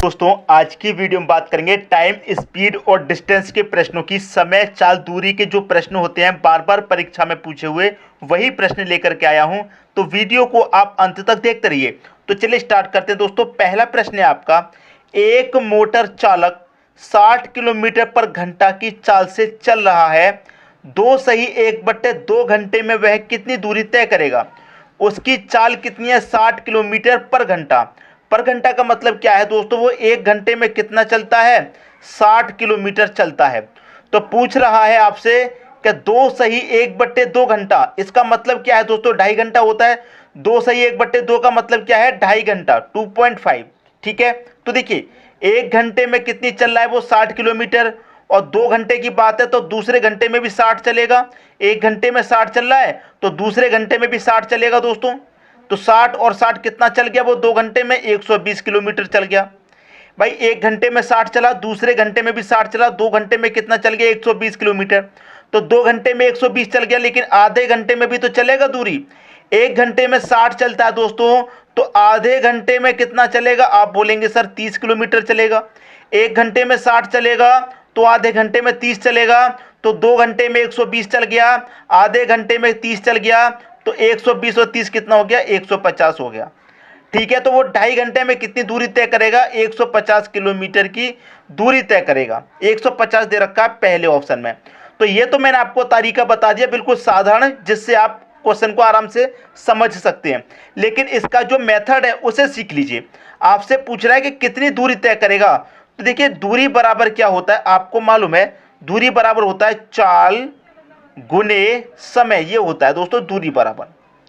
दोस्तों आज की वीडियो में बात करेंगे टाइम, स्पीड और डिस्टेंस के प्रश्नों की। समय, चाल, दूरी के जो प्रश्न होते हैं बार बार परीक्षा में पूछे हुए, वही प्रश्न लेकर के आया हूं। तो वीडियो को आप अंत तक देखते रहिए। तो चलिए स्टार्ट करते हैं दोस्तों। पहला प्रश्न है आपका, एक मोटर चालक 60 किलोमीटर पर घंटा की चाल से चल रहा है। दो सही 1/2 घंटे में वह कितनी दूरी तय करेगा? उसकी चाल कितनी है? 60 किलोमीटर पर घंटा। पर घंटा का मतलब क्या है दोस्तों? वो एक घंटे में कितना चलता है? 60 किलोमीटर चलता है। तो पूछ रहा है आपसे कि दो सही 1/2 घंटा, इसका मतलब क्या है दोस्तों? 2.5 घंटा होता है। दो सही 1/2 का मतलब क्या है? 2.5 घंटा, 2.5। ठीक है, तो देखिए एक घंटे में कितनी चल रहा है वो? 60 किलोमीटर। और 2 घंटे की बात है तो दूसरे घंटे में भी 60 चलेगा। एक घंटे में 60 चल रहा है तो दूसरे घंटे में भी 60 चलेगा दोस्तों। तो 60 और 60 कितना चल गया? वो 2 घंटे में 120 किलोमीटर चल गया। भाई एक घंटे में 60 चला, दूसरे घंटे में भी 60 चला, 2 घंटे में कितना चल गया? 120 किलोमीटर। तो 2 घंटे में 120 चल गया, लेकिन आधे घंटे में भी तो चलेगा दूरी। एक घंटे में 60 चलता है दोस्तों, तो आधे घंटे में कितना चलेगा? आप बोलेंगे सर 30 किलोमीटर चलेगा। एक घंटे में 60 चलेगा तो आधे घंटे में 30 चलेगा। तो 2 घंटे में 120 चल गया, आधे घंटे में 30 चल गया, तो 120 और 30 कितना हो गया? 150 हो गया। ठीक है, तो वो 2.5 घंटे में कितनी दूरी तय करेगा? 150 किलोमीटर की दूरी तय करेगा। 150 दे रखा है पहले ऑप्शन में। तो ये तो मैंने आपको तरीका बता दिया, बिल्कुल साधारण, जिससे आप क्वेश्चन को आराम से समझ सकते हैं। लेकिन इसका जो मेथड है उसे सीख लीजिए। आपसे पूछ रहा है कि कितनी दूरी तय करेगा। तो देखिए दूरी बराबर क्या होता है आपको मालूम है? दूरी बराबर होता है चाल गुने समय, ये होता है दोस्तों दूरी बराबर।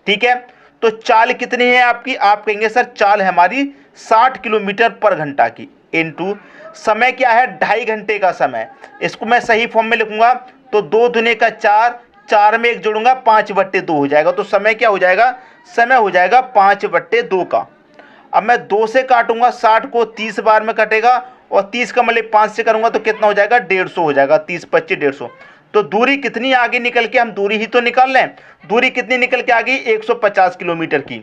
ठीक है, तो चाल कितनी है आपकी? आप कहेंगे सर चाल है हमारी 60 किलोमीटर पर घंटा की, इनटू समय क्या है? 2.5 घंटे का समय। इसको मैं सही फॉर्म में लिखूंगा तो 2 दूने का 4, 4 में 1 जोड़ूंगा 5/2 हो जाएगा। तो समय क्या हो जाएगा? समय हो जाएगा 5/2 का। अब मैं 2 से काटूंगा, 60 को 30 बार में कटेगा, और 30 का मतलब 5 से करूंगा तो कितना हो जाएगा? 150 हो जाएगा। 30 25 150। तो दूरी कितनी आगे निकल के, हम दूरी ही तो निकाल रहे हैं, दूरी कितनी निकल के आ गई? 150 किलोमीटर की।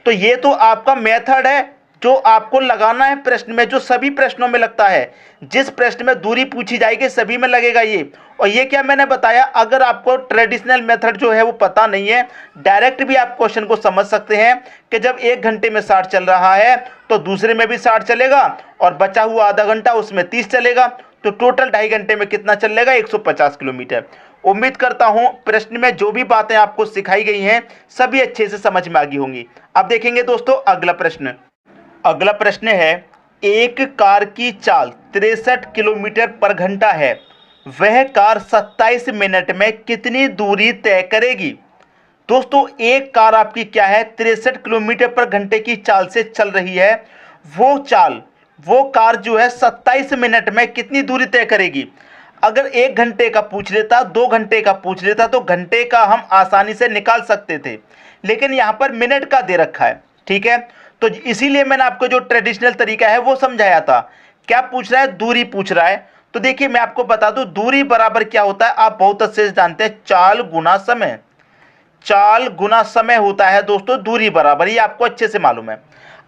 तो ये तो आपका मेथड है जो आपको लगाना है प्रश्न में, जो सभी प्रश्नों में लगता है। जिस प्रश्न में दूरी पूछी जाएगी सभी में लगेगा ये। और ये क्या मैंने बताया, अगर आपको ट्रेडिशनल मेथड जो है वो पता नहीं है, डायरेक्ट भी आप क्वेश्चन को समझ सकते हैं कि जब एक घंटे में 60 चल रहा है तो दूसरे में भी 60 चलेगा, और बचा हुआ आधा घंटा उसमें 30 चलेगा। तो टोटल 2.5 घंटे में कितना चलेगा? 150 किलोमीटर। उम्मीद करता हूं प्रश्न में जो भी बातें आपको सिखाई गई हैं सभी अच्छे से समझ में आ गई होंगी। अब देखेंगे दोस्तों अगला प्रश्न। अगला प्रश्न है, एक कार की चाल 63 किलोमीटर पर घंटा है। वह कार 27 मिनट में कितनी दूरी तय करेगी? दोस्तों एक कार आपकी क्या है? 63 किलोमीटर पर घंटे की चाल से चल रही है। वो कार जो है 27 मिनट में कितनी दूरी तय करेगी? अगर 1 घंटे का पूछ लेता, 2 घंटे का पूछ लेता तो घंटे का हम आसानी से निकाल सकते थे, लेकिन यहां पर मिनट का दे रखा है। ठीक है, तो इसीलिए मैंने आपको जो ट्रेडिशनल तरीका है वो समझाया था। क्या पूछ रहा है? दूरी पूछ रहा है। तो देखिए मैं आपको बता दूं दूरी बराबर क्या होता है, आप बहुत अच्छे से जानते हैं, चाल गुना समय। चाल गुना समय होता है दोस्तों दूरी बराबर, ये आपको अच्छे से मालूम है।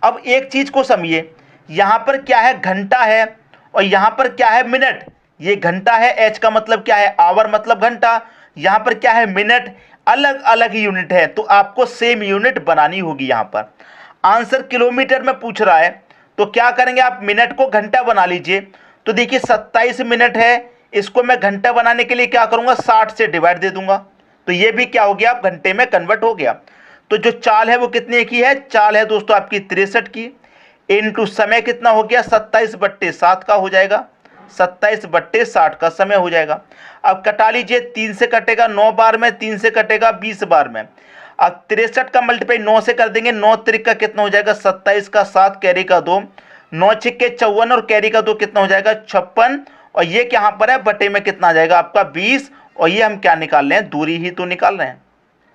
अब एक चीज को समझिए, यहां पर क्या है? घंटा है, और यहां पर क्या है? मिनट। ये घंटा है, एच का मतलब क्या है? आवर मतलब घंटा। यहां पर क्या है? मिनट। अलग अलग यूनिट है तो आपको सेम यूनिट बनानी होगी। यहां पर आंसर किलोमीटर में पूछ रहा है तो क्या करेंगे आप? मिनट को घंटा बना लीजिए। तो देखिए 27 मिनट है, इसको मैं घंटा बनाने के लिए क्या करूंगा? 60 से डिवाइड दे दूंगा, तो ये भी क्या हो गया? आप घंटे में कन्वर्ट हो गया। तो जो चाल है वो कितने की है? चाल है दोस्तों आपकी 63 की, इनटू समय कितना हो गया? 27/7 का हो जाएगा। 27/60 का समय हो जाएगा। अब कटा लीजिए, 3 से कटेगा 9 बार में, 3 से कटेगा 20 बार में। अब 63 का मल्टीप्लाई 9 से कर देंगे, 9 त्रिक का कितना हो जाएगा? 27 का 7 कैरी का 2, 9 छिक्के 54 और कैरी का 2 कितना हो जाएगा? 56। और ये कहां पर है? बटे में कितना आ जाएगा आपका? 20। और ये हम क्या निकाल रहे हैं? दूरी ही तो निकाल रहे हैं।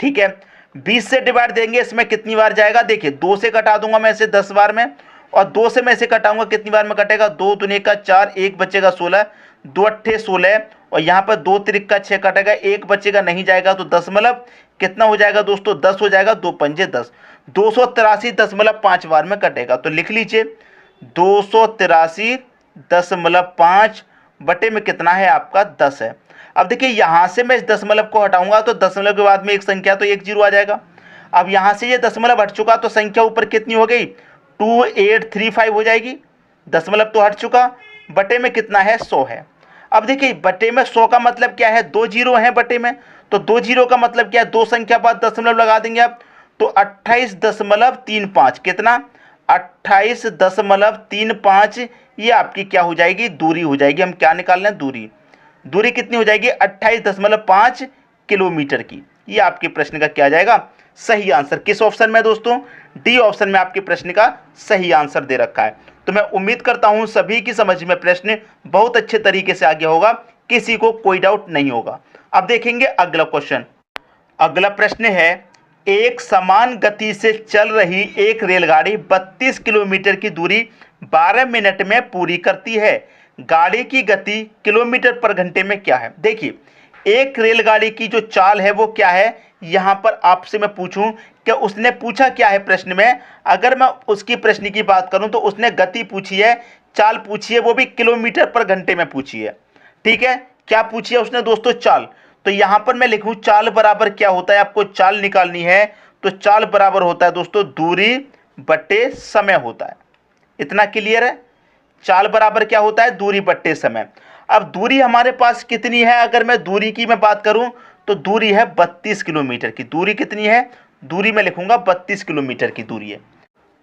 ठीक है, 20 से डिवाइड देंगे, इसमें कितनी बार जाएगा? देखिए 2 से कटा दूंगा मैं इसे 10 बार में, और 2 से मैं इसे कटाऊंगा कितनी बार में कटेगा? 2 दूनी का 4, 1 बचेगा 16, 2 अट्ठे 16, और यहाँ पर 2 त्रिक का 6 कटेगा, 1 बचेगा नहीं जाएगा तो 10 मतलब कितना हो जाएगा दोस्तों? 10 हो जाएगा। 2 पंजे 10, 283.5 बार में कटेगा। तो लिख लीजिए 283.5 बटे में कितना है आपका 10 है। अब देखिए यहाँ से मैं इस दशमलव को हटाऊंगा तो दशमलव के बाद में एक संख्या तो एक जीरो आ जाएगा। अब यहाँ से ये दशमलव हट चुका तो संख्या ऊपर कितनी हो गई 2835 हो जाएगी। दशमलव तो हट चुका, बटे में कितना है 100 है। अब देखिए बटे में 100 का मतलब क्या है, 2 जीरो है बटे में, तो 2 जीरो का मतलब क्या है, 2 संख्या बाद दशमलव लगा देंगे आप तो 28.35 कितना 28.35 ये आपकी क्या हो जाएगी दूरी हो जाएगी। हम क्या निकाल रहे हैं दूरी, दूरी कितनी हो जाएगी 28.5 किलोमीटर की। ये आपके प्रश्न का क्या जाएगा सही आंसर। किस ऑप्शन में दोस्तों, डी ऑप्शन में आपके प्रश्न का सही आंसर दे रखा है। तो मैं उम्मीद करता हूं सभी की समझ में प्रश्न बहुत अच्छे तरीके से आ गया होगा, किसी को कोई डाउट नहीं होगा। अब देखेंगे अगला क्वेश्चन। अगला प्रश्न है, एक समान गति से चल रही एक रेलगाड़ी 32 किलोमीटर की दूरी 12 मिनट में पूरी करती है। गाड़ी की गति किलोमीटर पर घंटे में क्या है। देखिए एक रेलगाड़ी की जो चाल है वो क्या है, यहां पर आपसे मैं पूछूं कि उसने पूछा क्या है प्रश्न में। अगर मैं उसकी प्रश्न की बात करूं तो उसने गति पूछी है, चाल पूछी है, वो भी किलोमीटर पर घंटे में पूछी है। ठीक है, क्या पूछी है उसने दोस्तों चाल। तो यहां पर मैं लिखूं चाल बराबर क्या होता है, आपको चाल निकालनी है तो चाल बराबर होता है दोस्तों दूरी बटे समय होता है। इतना क्लियर है, चाल बराबर क्या होता है दूरी बट्टे समय। अब दूरी हमारे पास कितनी है, अगर मैं दूरी की मैं बात करूं तो दूरी है 32 किलोमीटर की। दूरी कितनी है, दूरी में लिखूंगा 32 किलोमीटर की दूरी है,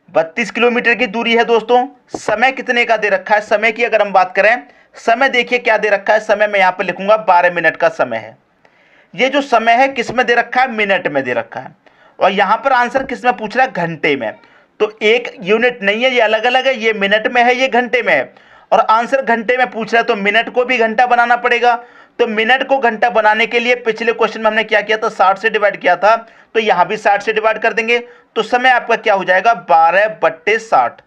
32 किलोमीटर की दूरी है दोस्तों। समय कितने का दे रखा है, समय की अगर हम बात करें, समय देखिए क्या दे रखा है, समय मैं यहां पर लिखूंगा 12 मिनट का समय है। ये जो समय है किस में दे रखा है, मिनट में दे रखा है। और यहां पर आंसर किस में पूछ रहा है, घंटे में। तो एक यूनिट नहीं है, ये अलग अलग है, ये मिनट में है, ये घंटे में है। और आंसर घंटे में पूछ रहा है तो मिनट को भी घंटा बनाना पड़ेगा। तो मिनट को घंटा बनाने के लिए पिछले क्वेश्चन में हमने क्या किया था, 60 से डिवाइड किया था, तो यहां भी 60 से डिवाइड कर देंगे तो समय आपका क्या हो जाएगा 12/60।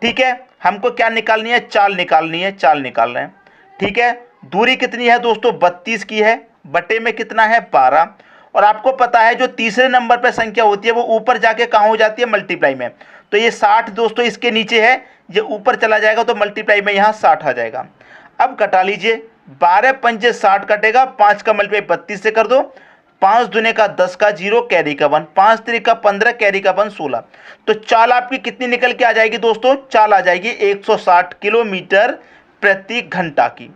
ठीक है, हमको क्या निकालनी है, चाल निकालनी है, चाल निकाल रहे हैं। ठीक है, दूरी कितनी है दोस्तों 32 की है, बटे में कितना है 12। और आपको पता है जो तीसरे नंबर पर संख्या होती है वो ऊपर जाके कहां हो जाती है, मल्टीप्लाई में। तो ये 60 दोस्तों इसके नीचे है, ये ऊपर चला जाएगा तो मल्टीप्लाई में यहां 60 आ जाएगा। अब घटा लीजिए, 12 पंजे 60 कटेगा, 5 का मल्टीप्लाई 32 से कर दो, 5 दूने का 10 का 0 कैरी का 1, 5 3 का 15 कैरी का 1 16। तो चाल आपकी कितनी निकल के आ जाएगी दोस्तों, चाल आ जाएगी 160 किलोमीटर प्रति घंटा की।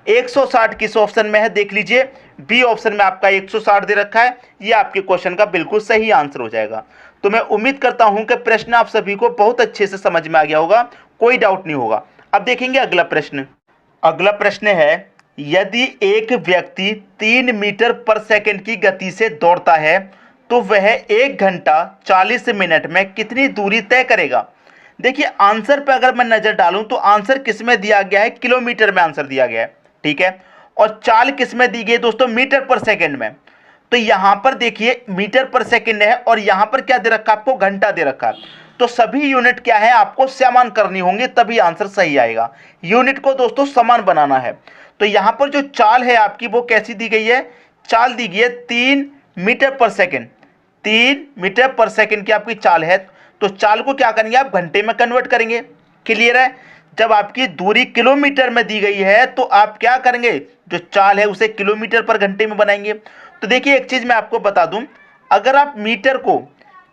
160 किस ऑप्शन में है देख लीजिए, बी ऑप्शन में आपका 160 दे रखा है। ये आपके क्वेश्चन का बिल्कुल सही आंसर हो जाएगा। तो मैं उम्मीद करता हूं कि प्रश्न आप सभी को बहुत अच्छे से समझ में आ गया होगा, कोई डाउट नहीं होगा। अब देखेंगे अगला प्रश्न। अगला प्रश्न है, यदि एक व्यक्ति 3 मीटर पर सेकंड की गति से दौड़ता है तो वह 1 घंटा 40 मिनट में कितनी दूरी तय करेगा। देखिए आंसर पे अगर मैं नजर डालूं तो आंसर किस में दिया गया है, किलोमीटर में आंसर दिया गया है। ठीक है, और चाल किस में दी गई दोस्तों, मीटर पर सेकंड में। तो यहां पर देखिए मीटर पर सेकंड है और यहां पर क्या दे रखा है, आपको घंटा दे रखा है। तो सभी यूनिट क्या है आपको समान करनी होंगी तभी आंसर सही आएगा। यूनिट को दोस्तों समान बनाना है। तो यहां पर जो चाल है आपकी वो कैसी दी गई है, चाल दी गई है 3 मीटर पर सेकंड। 3 मीटर पर सेकंड की आपकी चाल है, तो चाल को क्या करेंगे आप घंटे में कन्वर्ट करेंगे। क्लियर है, जब आपकी दूरी किलोमीटर में दी गई है तो आप क्या करेंगे, जो चाल है उसे किलोमीटर पर घंटे में बनाएंगे। तो देखिए एक चीज मैं आपको बता दूं, अगर आप मीटर को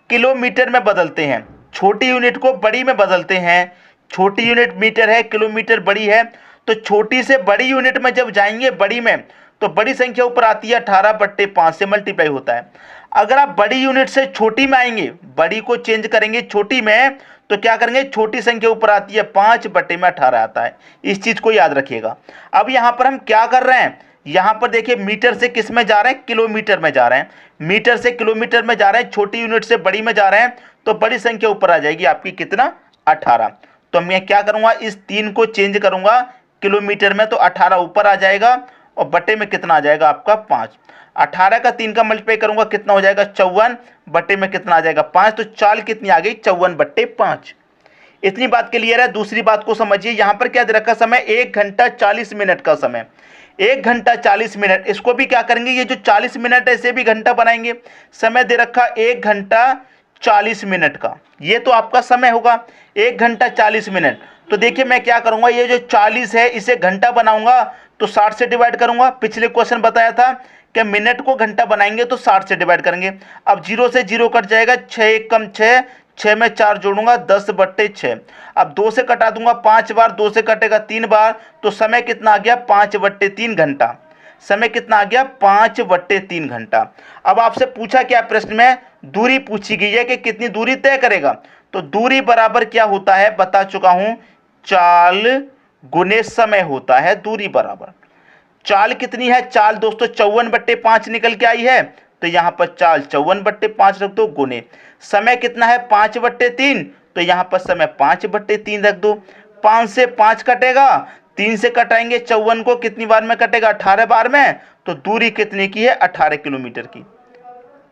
किलोमीटर में बदलते हैं, छोटी यूनिट को बड़ी में बदलते हैं, छोटी यूनिट मीटर है, किलोमीटर बड़ी है, तो छोटी से बड़ी यूनिट में जब जाएंगे बड़ी में तो बड़ी संख्या ऊपर आती है 18/5 से मल्टीप्लाई होता है। अगर आप बड़ी यूनिट से छोटी में आएंगे, बड़ी को चेंज करेंगे छोटी में, तो क्या करेंगे छोटी संख्या ऊपर आती है 5/18 आता है। इस चीज को याद रखिएगा। अब यहां पर हम क्या कर रहे हैं, यहां पर देखिए मीटर से किस में जा रहे हैं, किलोमीटर में जा रहे हैं। मीटर से किलोमीटर में जा रहे हैं, छोटी यूनिट से बड़ी में जा रहे हैं, तो बड़ी संख्या ऊपर आ जाएगी आपकी कितना 18। तो मैं क्या करूंगा, इस 3 को चेंज करूंगा किलोमीटर में तो 18 ऊपर आ जाएगा और बटे में कितना आ जाएगा आपका 5। 18 का 3 का मल्टीप्लाई करूंगा कितना हो जाएगा 54, बटे में कितना आ जाएगा 5। तो चाल कितनी आ गई 54/5। इतनी बात क्लियर है। दूसरी बात को समझिए, यहां पर क्या दे रखा समय, 1 घंटा 40 मिनट का समय। 1 घंटा 40 मिनट, इसको भी क्या करेंगे, ये जो 40 मिनट है इसे भी घंटा बनाएंगे। समय दे रखा 1 घंटा 40 मिनट का, ये तो आपका समय होगा 1 घंटा 40 मिनट। तो देखिए मैं क्या करूंगा, ये जो 40 है इसे घंटा बनाऊंगा तो 60 से डिवाइड करूंगा। पिछले क्वेश्चन बताया था कि मिनट को घंटा बनाएंगे तो 60 से डिवाइड करेंगे। अब 0 से 0 कट जाएगा, 6 1 कम 6, 6 में 4 जोड़ूंगा 10/6। अब 2 से कटा दूंगा 5 बार, 2 से कटेगा 3 बार, तो समय कितना आ गया 5/3 घंटा। समय कितना आ गया 5/3 घंटा। अब आपसे पूछा क्या प्रश्न में, दूरी पूछी गई है कि कितनी दूरी तय करेगा। तो दूरी बराबर क्या होता है बता चुका हूं, चाल गुने समय होता है दूरी बराबर। चाल कितनी है, चाल दोस्तों 54/5 निकल के आई है, तो यहां पर चाल 54/5 रख दो, गुने समय कितना है 5/3, तो यहां पर समय 5/3 रख दो। 5 से 5 कटेगा, 3 से कटाएंगे 54 को, कितनी बार में कटेगा 18 बार में, तो दूरी कितने की है 18 किलोमीटर की।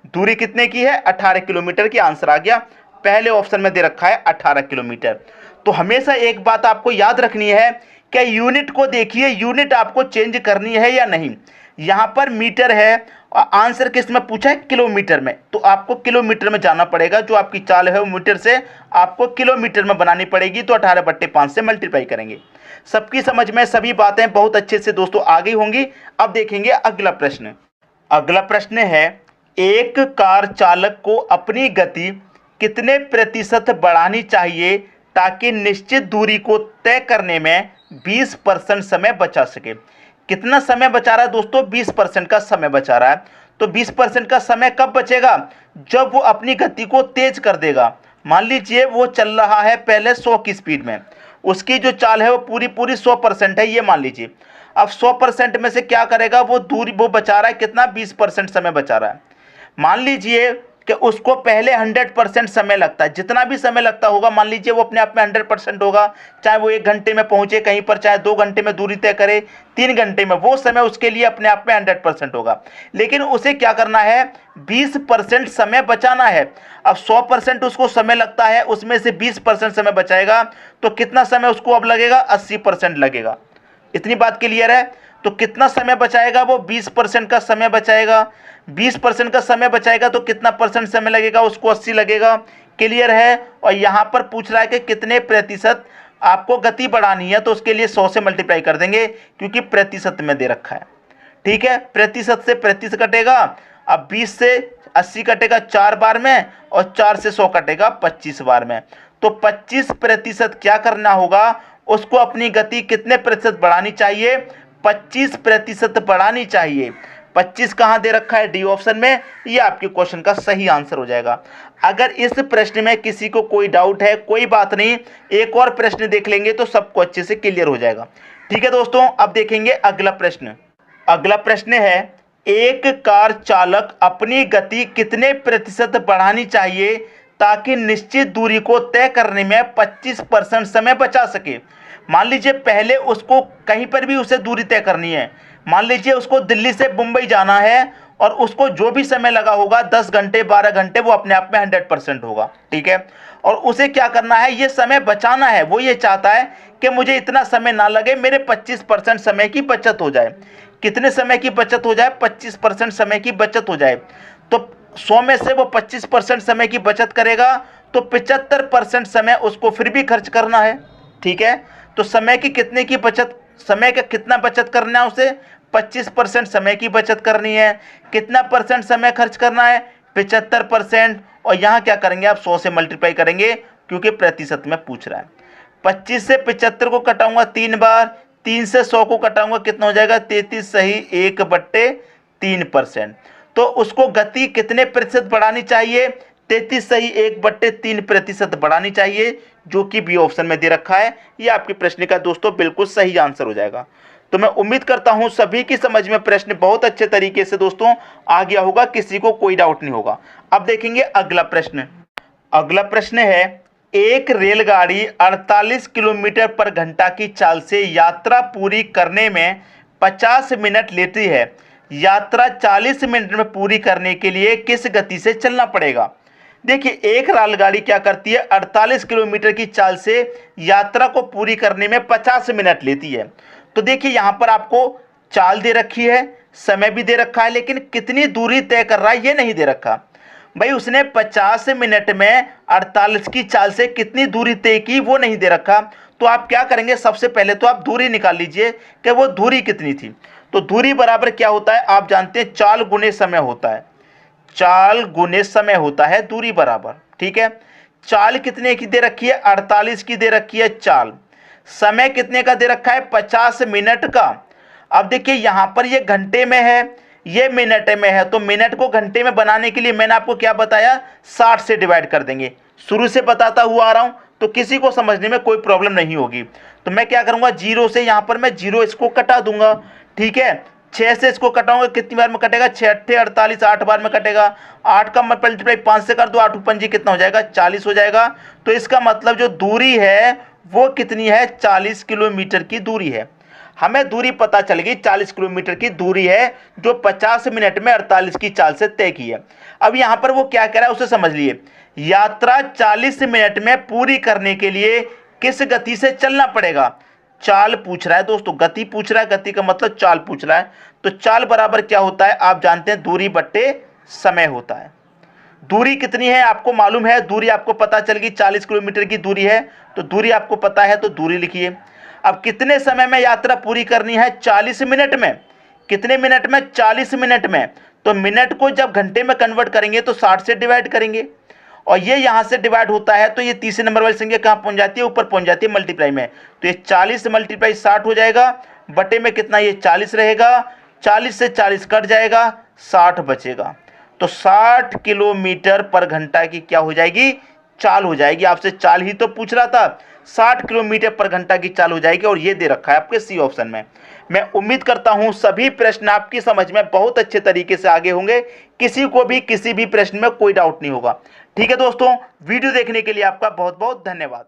दूरी कितने की है 18 किलोमीटर की, आंसर आ गया। पहले ऑप्शन में दे रखा है 18 किलोमीटर। तो हमेशा एक बात आपको याद रखनी है कि यूनिट को देखिए, यूनिट आपको चेंज करनी है या नहीं। यहां पर मीटर है और आंसर किस में पूछा है, किलोमीटर में, तो आपको किलोमीटर में जाना पड़ेगा। जो आपकी चाल है वो मीटर से आपको किलोमीटर में बनानी पड़ेगी, तो 18/5 से मल्टीप्लाई करेंगे। सबकी समझ में सभी बातें बहुत अच्छे से दोस्तों आ गई होंगी। अब देखेंगे अगला प्रश्न। अगला प्रश्न है, एक कार चालक को अपनी गति कितने प्रतिशत बढ़ानी चाहिए ताकि निश्चित दूरी को तय करने में 20% समय बचा सके। कितना समय बचा रहा है दोस्तों, 20% का समय बचा रहा है। तो 20% का समय कब बचेगा, जब वो अपनी गति को तेज कर देगा। मान लीजिए वो चल रहा है पहले 100 की स्पीड में, उसकी जो चाल है वो पूरी 100% है, ये मान लीजिए। अब 100% में से क्या करेगा, वो दूरी वो बचा रहा है कितना, 20% समय बचा रहा है। मान लीजिए कि उसको पहले 100% समय लगता है, जितना भी समय लगता होगा मान लीजिए वो अपने आप में 100% होगा, चाहे वो 1 घंटे में पहुंचे कहीं पर, चाहे 2 घंटे में दूरी तय करे, 3 घंटे में, वो समय उसके लिए अपने आप में 100% होगा। लेकिन उसे क्या करना है, 20% समय बचाना है। अब 100% उसको समय लगता है, उसमें से 20% समय बचाएगा, तो कितना समय उसको अब लगेगा, 80% लगेगा। इतनी बात क्लियर है। तो कितना समय बचाएगा वो, 20% का समय बचाएगा। 20% का समय बचाएगा तो कितना परसेंट समय लगेगा, उसको 80 लगेगा। क्लियर है। और यहां पर पूछ रहा है कि कितने प्रतिशत आपको गति बढ़ानी है, तो उसके लिए 100 से मल्टीप्लाई कर देंगे, क्योंकि प्रतिशत में दे रखा है। ठीक है, प्रतिशत से प्रतिशत कटेगा। अब 20 से 80 कटेगा 4 बार में, और 4 से 100 कटेगा 25 बार में। तो 25% क्या करना होगा, उसको अपनी गति कितने प्रतिशत बढ़ानी चाहिए, 25% बढ़ानी चाहिए। 25 कहां दे रखा है, डी ऑप्शन में, ये आपके क्वेश्चन का सही आंसर हो जाएगा। अगर इस प्रश्न में किसी को कोई डाउट है, कोई बात नहीं, एक और प्रश्न देख लेंगे तो सबको अच्छे से क्लियर हो जाएगा। ठीक है दोस्तों, अब देखेंगे अगला प्रश्न। अगला प्रश्न है, एक कार चालक अपनी गति कितने प्रतिशत बढ़ानी चाहिए ताकि निश्चित दूरी को तय करने में 25% समय बचा सके। मान लीजिए पहले उसको कहीं पर भी उसे दूरी तय करनी है, मान लीजिए उसको दिल्ली से मुंबई जाना है, और उसको जो भी समय लगा होगा 10 घंटे 12 घंटे, वो अपने आप में 100% होगा। ठीक है, और उसे क्या करना है, ये समय बचाना है। वो ये चाहता है कि मुझे इतना समय ना लगे, मेरे 25% समय की बचत हो जाए। कितने समय की बचत हो जाए, 25% समय की बचत हो जाए। तो 100 में से वो 25% समय की बचत करेगा, तो 75% समय उसको फिर भी खर्च करना है। ठीक है, तो समय की कितने की बचत, समय का कितना बचत करना है उसे, 25% समय की बचत करनी है। कितना परसेंट समय खर्च करना है, 75%। और यहाँ क्या करेंगे आप, 100 से मल्टीप्लाई करेंगे, क्योंकि प्रतिशत में पूछ रहा है। 25 से 75 को कटाऊंगा 3 बार, 3 से 100 को कटाऊंगा, कितना हो जाएगा 33 सही 1/3%। तो उसको गति कितने प्रतिशत बढ़ानी चाहिए, 33 सही 1/3% बढ़ानी चाहिए, जो कि बी ऑप्शन में दे रखा है। ये आपके प्रश्न का दोस्तों बिल्कुल सही आंसर हो जाएगा। तो मैं उम्मीद करता हूं सभी की समझ में प्रश्न बहुत अच्छे तरीके से दोस्तों आ गया होगा, किसी को कोई डाउट नहीं होगा। अब देखेंगे अगला प्रश्न। अगला प्रश्न है, एक रेलगाड़ी 48 किलोमीटर पर घंटा की चाल से यात्रा पूरी करने में 50 मिनट लेती है। यात्रा 40 मिनट में पूरी करने के लिए किस गति से चलना पड़ेगा। देखिए, एक रेलगाड़ी क्या करती है, 48 किलोमीटर की चाल से यात्रा को पूरी करने में 50 मिनट लेती है। तो देखिए यहां पर आपको चाल दे रखी है, समय भी दे रखा है, लेकिन कितनी दूरी तय कर रहा है ये नहीं दे रखा। भाई उसने 50 मिनट में 48 की चाल से कितनी दूरी तय की वो नहीं दे रखा। तो आप क्या करेंगे, सबसे पहले तो आप दूरी निकाल लीजिए कि वो दूरी कितनी थी। तो दूरी बराबर क्या होता है, आप जानते हैं चाल गुने समय होता है, चाल गुने समय होता है दूरी बराबर। ठीक है, चाल कितने की दे रखी है, 48 की दे रखी है चाल। समय कितने का दे रखा है, 50 मिनट का। अब देखिए यहां पर ये घंटे में है, ये मिनट में है, तो मिनट को घंटे में बनाने के लिए मैंने आपको क्या बताया, 60 से डिवाइड कर देंगे। शुरू से बताता हुआ आ रहा हूं तो किसी को समझने में कोई प्रॉब्लम नहीं होगी। तो मैं क्या करूंगा, जीरो से यहां पर मैं जीरो इसको कटा दूंगा। ठीक है, 6 से इसको कटाऊंगा, कितनी बार में कटेगा, 6 अट्ठे 48, 8 बार में कटेगा। 8 का मल्टीप्लाई 5 से कर दो, 8 पंजी कितना हो जाएगा, 40 हो जाएगा। तो इसका मतलब जो दूरी है वो कितनी है, 40 किलोमीटर की दूरी है। हमें दूरी पता चल गई, 40 किलोमीटर की दूरी है जो 50 मिनट में 48 की चाल से तय की है। अब यहां पर वो क्या कह रहा है उसे समझ लिए। यात्रा 40 मिनट में पूरी करने के लिए किस गति से चलना पड़ेगा, चाल पूछ रहा है दोस्तों, गति पूछ रहा है, गति का मतलब चाल पूछ रहा है। तो चाल बराबर क्या होता है, आप जानते हैं दूरी बट्टे समय होता है। दूरी कितनी है आपको मालूम है, दूरी आपको पता चल गई 40 किलोमीटर की दूरी है, तो दूरी आपको पता है तो दूरी लिखिए। अब कितने समय में यात्रा पूरी करनी है, 40 मिनट में। कितने मिनट में, 40 मिनट में। तो मिनट को जब घंटे में कन्वर्ट करेंगे तो 60 से डिवाइड करेंगे, और ये यहां से डिवाइड होता है तो ये तीसरे नंबर वाली संख्या कहां पहुंच जाती है, ऊपर पहुंच जाती है मल्टीप्लाई में। तो ये 40 मल्टीप्लाई 60 हो जाएगा, बटे में कितना, ये 40 रहेगा, 40 से 40 कट जाएगा, 60 बचेगा। तो 60 किलोमीटर पर घंटा की क्या हो जाएगी, चाल हो जाएगी। आपसे चाल ही तो पूछ रहा था, 60 किलोमीटर पर घंटा की चाल हो जाएगी, और ये दे रखा है आपके सी ऑप्शन में। मैं उम्मीद करता हूं सभी प्रश्न आपकी समझ में बहुत अच्छे तरीके से आगे होंगे, किसी को भी किसी भी प्रश्न में कोई डाउट नहीं होगा। ठीक है दोस्तों, वीडियो देखने के लिए आपका बहुत बहुत धन्यवाद।